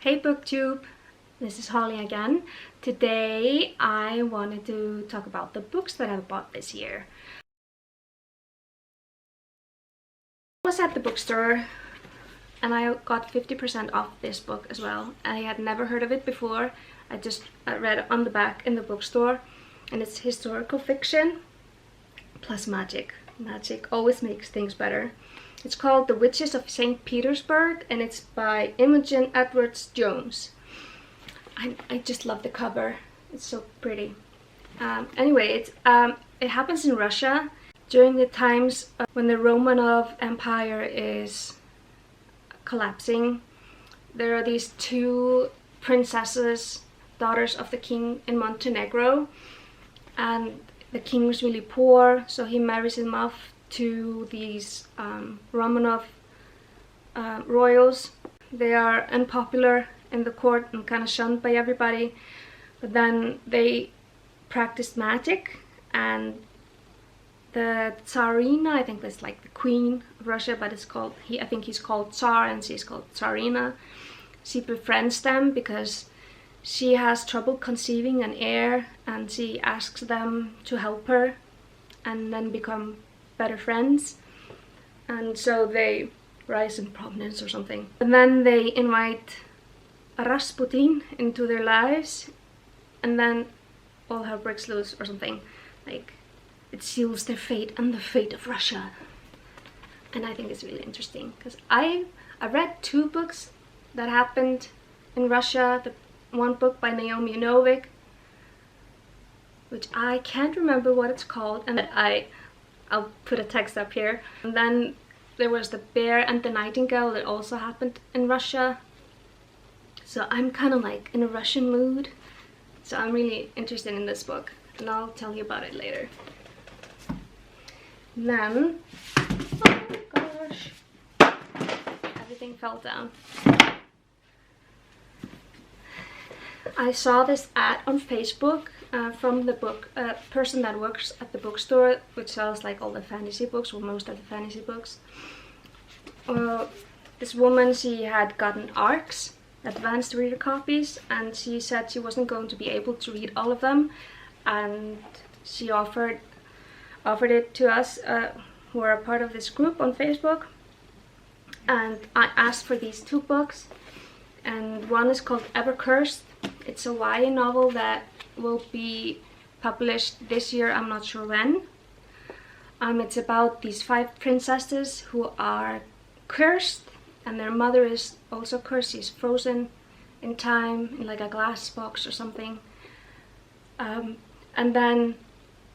Hey BookTube, this is Holly again. Today I wanted to talk about the books that I've bought this year. I was at the bookstore and I got 50% off this book as well. I had never heard of it before. I just read it on the back in the bookstore, and it's historical fiction plus magic. Magic always makes things better. It's called The Witches of St. Petersburg, and it's by Imogen Edwards Jones. I just love the cover. It's so pretty. Anyway, it happens in Russia during the times when the Romanov Empire is collapsing. There are these two princesses, daughters of the king in Montenegro, and the king was really poor, so he marries them off to these Romanov royals. They are unpopular in the court and kind of shunned by everybody, but then they practiced magic, and the Tsarina, I think that's like the queen of Russia, but it's called, I think he's called Tsar and she's called Tsarina. She befriends them because she has trouble conceiving an heir, and she asks them to help her and then become better friends, and so they rise in prominence or something. And then they invite a Rasputin into their lives, and then all hell breaks loose or something. Like, it seals their fate and the fate of Russia. And I think it's really interesting because I read two books that happened in Russia. The one book by Naomi Novik, which I can't remember what it's called, and I'll put a text up here. And then there was The Bear and the Nightingale that also happened in Russia. So I'm kind of like in a Russian mood. So I'm really interested in this book, and I'll tell you about it later. Then, oh my gosh, everything fell down. I saw this ad on Facebook from the person that works at the bookstore, which sells like all the fantasy books, or most of the fantasy books. This woman, she had gotten ARCs, advanced reader copies, and she said she wasn't going to be able to read all of them, and she offered it to us who are a part of this group on Facebook. And I asked for these two books, and one is called Ever Cursed. It's a YA novel that will be published this year, I'm not sure when. It's about these 5 princesses who are cursed, and their mother is also cursed. She's frozen in time in like a glass box or something. And then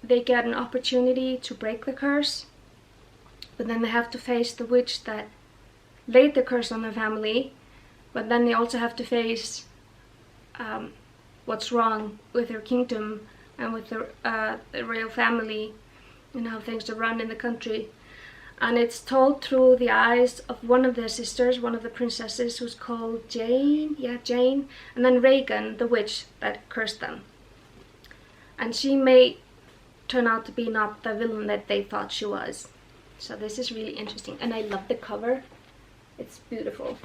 they get an opportunity to break the curse, but then they have to face the witch that laid the curse on their family, but then they also have to face what's wrong with their kingdom and with the royal family and how things are run in the country. And it's told through the eyes of one of their sisters, one of the princesses, who's called Jane, and then Regan, the witch that cursed them. And she may turn out to be not the villain that they thought she was. So this is really interesting, and I love the cover. It's beautiful.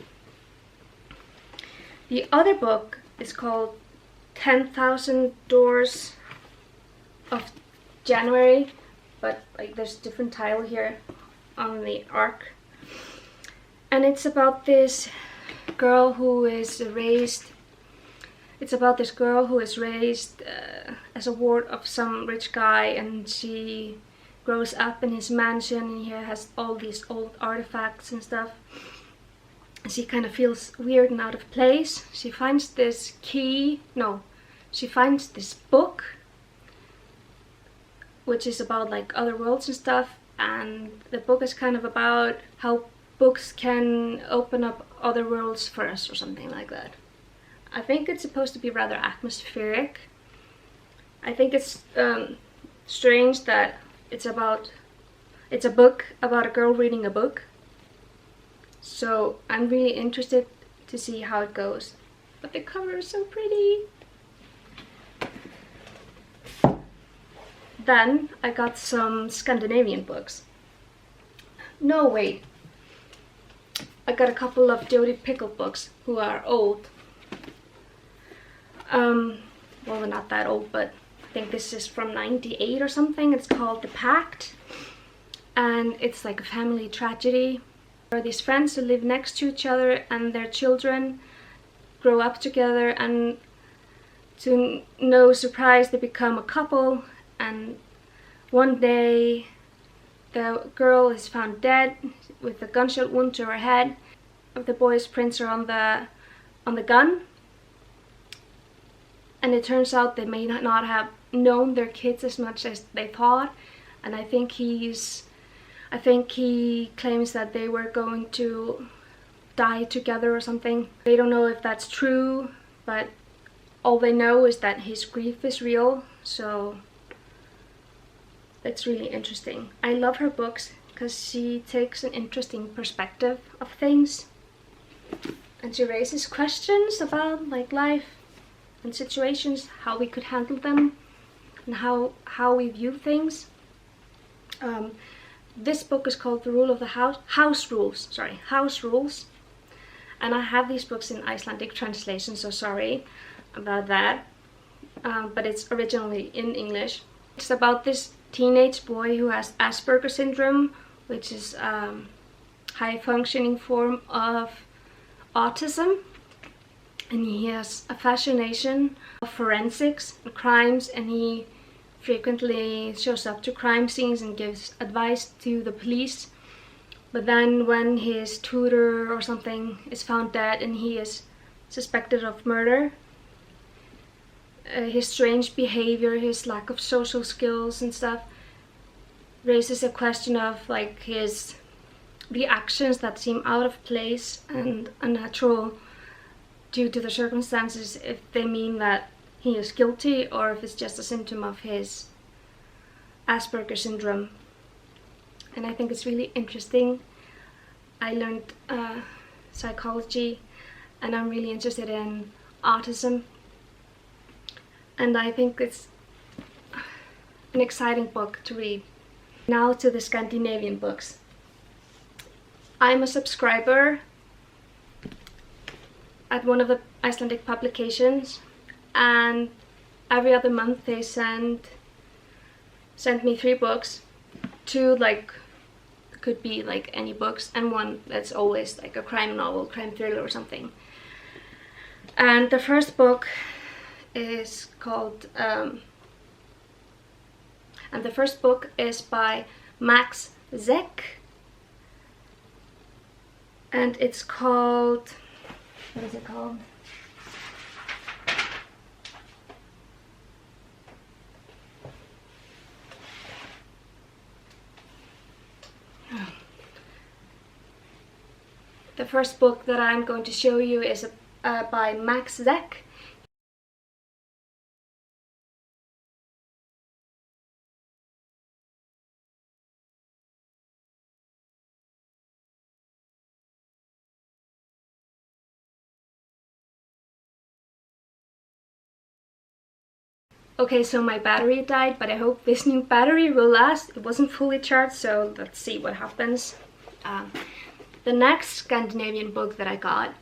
The other book is called 10,000 Doors of January, but like there's a different title here on the arc. And it's about this girl who is raised as a ward of some rich guy, and she grows up in his mansion, and he has all these old artifacts and stuff. She kind of feels weird and out of place. She finds this book, which is about like other worlds and stuff, and the book is kind of about how books can open up other worlds for us or something like that. I think it's supposed to be rather atmospheric. I think it's strange that it's a book about a girl reading a book. So I'm really interested to see how it goes. But the cover is so pretty. Then I got some Scandinavian books. No, wait. I got a couple of Jodi Picoult books who are old, Well, they're not that old, but I think this is from 98 or something. It's called The Pact, and it's like a family tragedy. There are these friends who live next to each other, and their children grow up together, and to no surprise they become a couple. And one day the girl is found dead with a gunshot wound to her head. The boy's prints are on the gun, and it turns out they may not have known their kids as much as they thought. And I think he claims that they were going to die together or something. They don't know if that's true, but all they know is that his grief is real. So it's really interesting. I love her books because she takes an interesting perspective of things, and she raises questions about like life and situations, how we could handle them, and how we view things. This book is called The Rule of the House Rules. And I have these books in Icelandic translation, so sorry about that. But it's originally in English. It's about this teenage boy who has Asperger's syndrome, which is a high-functioning form of autism. And he has a fascination of forensics and crimes, and he frequently shows up to crime scenes and gives advice to the police. But then when his tutor or something is found dead and he is suspected of murder, his strange behavior, his lack of social skills and stuff raises a question of like his reactions that seem out of place and unnatural due to the circumstances, if they mean that he is guilty or if it's just a symptom of his Asperger's syndrome. And I think it's really interesting. I learned psychology, and I'm really interested in autism, and I think it's an exciting book to read. Now to the Scandinavian books. I'm a subscriber at one of the Icelandic publications, and every other month they send me 3 books. 2 like could be like any books, and 1 that's always like a crime novel, crime thriller or something. And the first book is called by Max Zeck, and it's called, what is it called? The first book that I'm going to show you is by Max Zeck. Okay, so my battery died, but I hope this new battery will last. It wasn't fully charged, so let's see what happens. The next Scandinavian book that I got,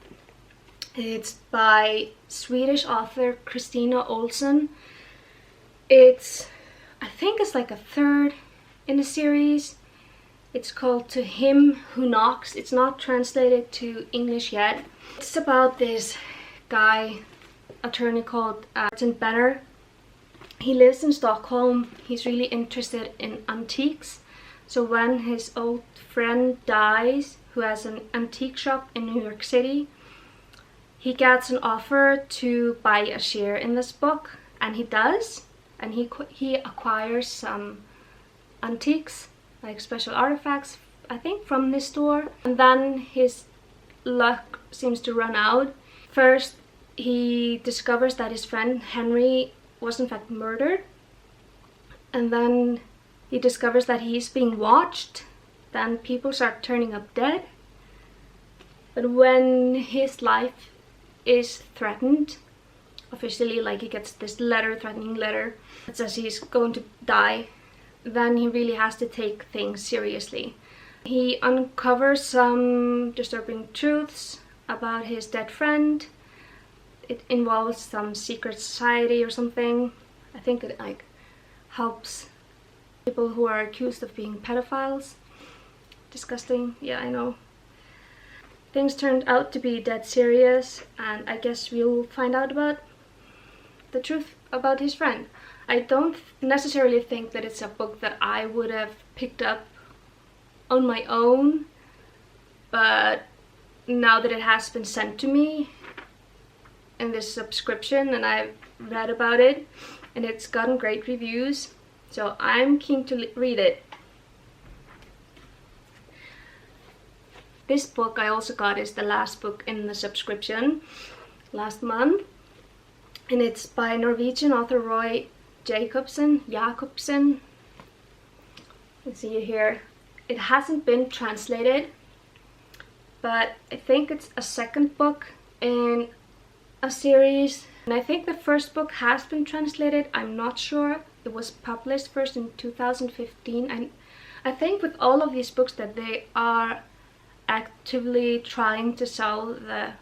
it's by Swedish author Kristina Olsson. I think it's like a 3rd in a series. It's called To Him Who Knocks. It's not translated to English yet. It's about this guy, attorney called Martin Benner. He lives in Stockholm. He's really interested in antiques. So when his old friend dies, who has an antique shop in New York City, he gets an offer to buy a share in this book, and he does. And he acquires some antiques, like special artifacts, I think from this store. And then his luck seems to run out. First, he discovers that his friend Henry was in fact murdered, and then he discovers that he's being watched. Then people start turning up dead. But when his life is threatened, officially, like he gets this threatening letter that says he's going to die, then he really has to take things seriously. He uncovers some disturbing truths about his dead friend. it involves some secret society or something. I think it like helps people who are accused of being pedophiles. Disgusting. Yeah, I know. Things turned out to be dead serious, and I guess we'll find out about the truth about his friend. I don't necessarily think that it's a book that I would have picked up on my own, but now that it has been sent to me in this subscription and I've read about it and it's gotten great reviews, so I'm keen to read it. This book I also got is the last book in the subscription last month, and it's by Norwegian author Roy Jacobsen. Let's see here. It hasn't been translated, but I think it's a second book in a series, and I think the first book has been translated. I'm not sure. It was published first in 2015, and I think with all of these books that they are actively trying to sell the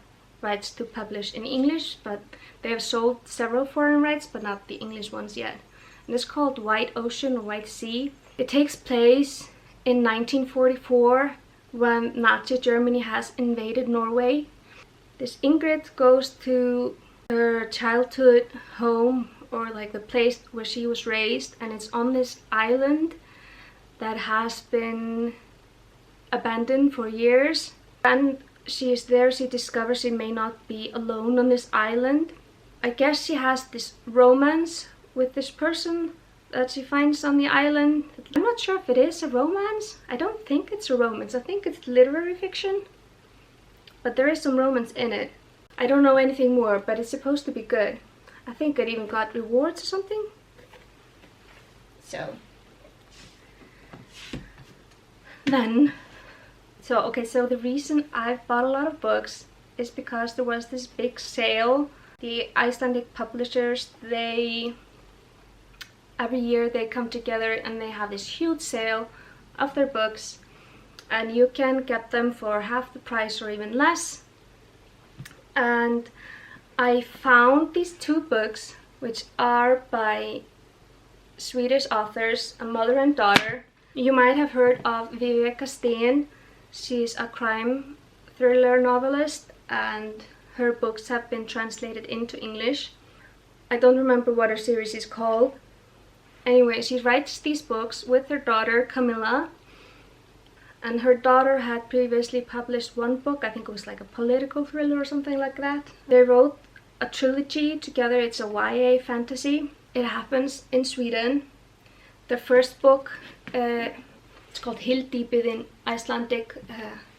rights to publish in English, but they have sold several foreign rights but not the English ones yet. And it's called White Ocean or White Sea. It takes place in 1944 when Nazi Germany has invaded Norway. This Ingrid goes to her childhood home, or like the place where she was raised, and it's on this island that has been abandoned for years, and she is there. She discovers she may not be alone on this island. I guess she has this romance with this person that she finds on the island. I'm not sure if it is a romance. I don't think it's a romance. I think it's literary fiction, but there is some romance in it. I don't know anything more, but it's supposed to be good. I think it even got rewards or something. So the reason I've bought a lot of books is because there was this big sale. The Icelandic publishers, every year they come together and they have this huge sale of their books, and you can get them for half the price or even less. And I found these two books, which are by Swedish authors, a mother and daughter. You might have heard of Viveka Sten. She's a crime thriller novelist, and her books have been translated into English. I don't remember what her series is called. Anyway, she writes these books with her daughter Camilla, and her daughter had previously published one book. I think it was like a political thriller or something like that. They wrote a trilogy together. It's a YA fantasy. It happens in Sweden. The first book, it's called Hildýpið in Icelandic,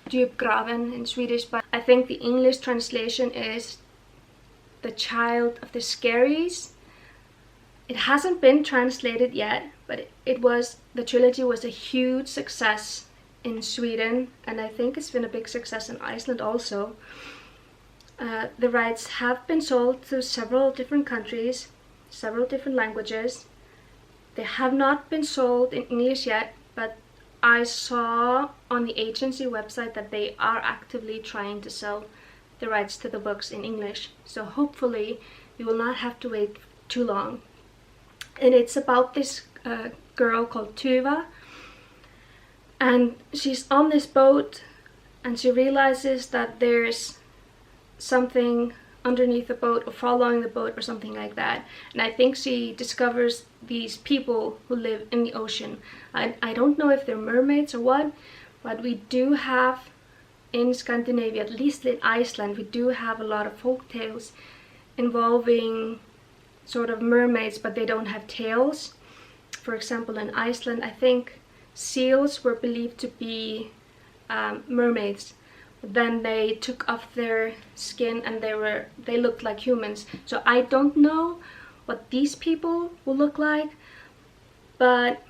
Djupgraven in Swedish, but I think the English translation is The Child of the Scaries. It hasn't been translated yet, but the trilogy was a huge success in Sweden, and I think it's been a big success in Iceland also. The rights have been sold to several different countries, several different languages. They have not been sold in English yet, but I saw on the agency website that they are actively trying to sell the rights to the books in English. So hopefully you will not have to wait too long. And it's about this girl called Tuva, and she's on this boat and she realizes that there's something underneath the boat or following the boat or something like that. And I think she discovers these people who live in the ocean. I don't know if they're mermaids or what, but we do have in Scandinavia, at least in Iceland, we do have a lot of folk tales involving sort of mermaids, but they don't have tails. For example, in Iceland, I think seals were believed to be mermaids. Then they took off their skin and they looked like humans. So I don't know what these people will look like, but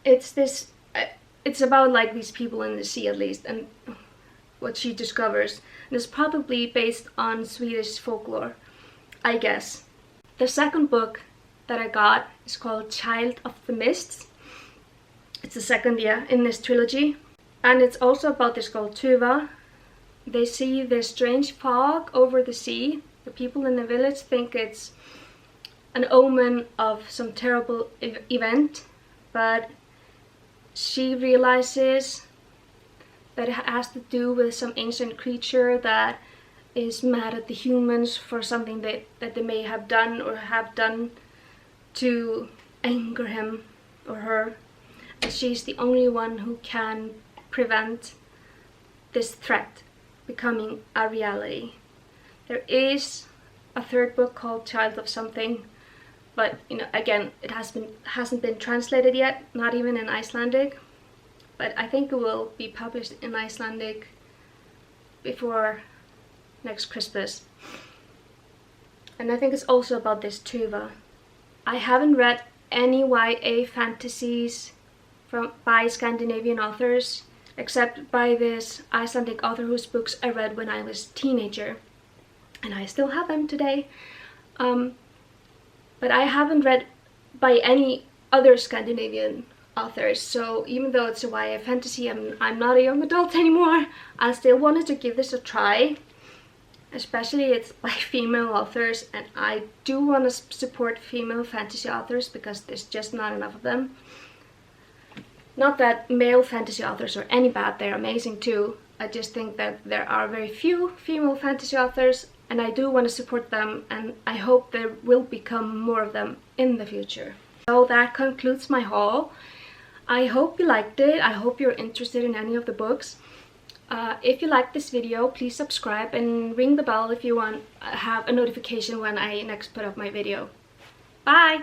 it's about like these people in the sea, at least, and what she discovers. And it's probably based on Swedish folklore, I guess. The second book that I got is called Child of the Mists. It's the second in this trilogy. And it's also about this girl Tuva. they see this strange fog over the sea. The people in the village think it's an omen of some terrible event, but she realizes that it has to do with some ancient creature that is mad at the humans for something that they may have done or have done to anger him or her. And she's the only one who can prevent this threat becoming a reality. There is a third book called Child of Something, but again, it hasn't been translated yet, not even in Icelandic. But I think it will be published in Icelandic before next Christmas. And I think it's also about this Tuva. I haven't read any YA fantasies by Scandinavian authors, except by this Icelandic author whose books I read when I was a teenager. And I still have them today. But I haven't read by any other Scandinavian authors, so even though it's a YA fantasy, I'm not a young adult anymore, I still wanted to give this a try. Especially it's by female authors, and I do want to support female fantasy authors because there's just not enough of them. Not that male fantasy authors are any bad, they're amazing too. I just think that there are very few female fantasy authors, and I do want to support them, and I hope there will become more of them in the future. So that concludes my haul. I hope you liked it. I hope you're interested in any of the books. If you like this video, please subscribe and ring the bell if you want to have a notification when I next put up my video. Bye!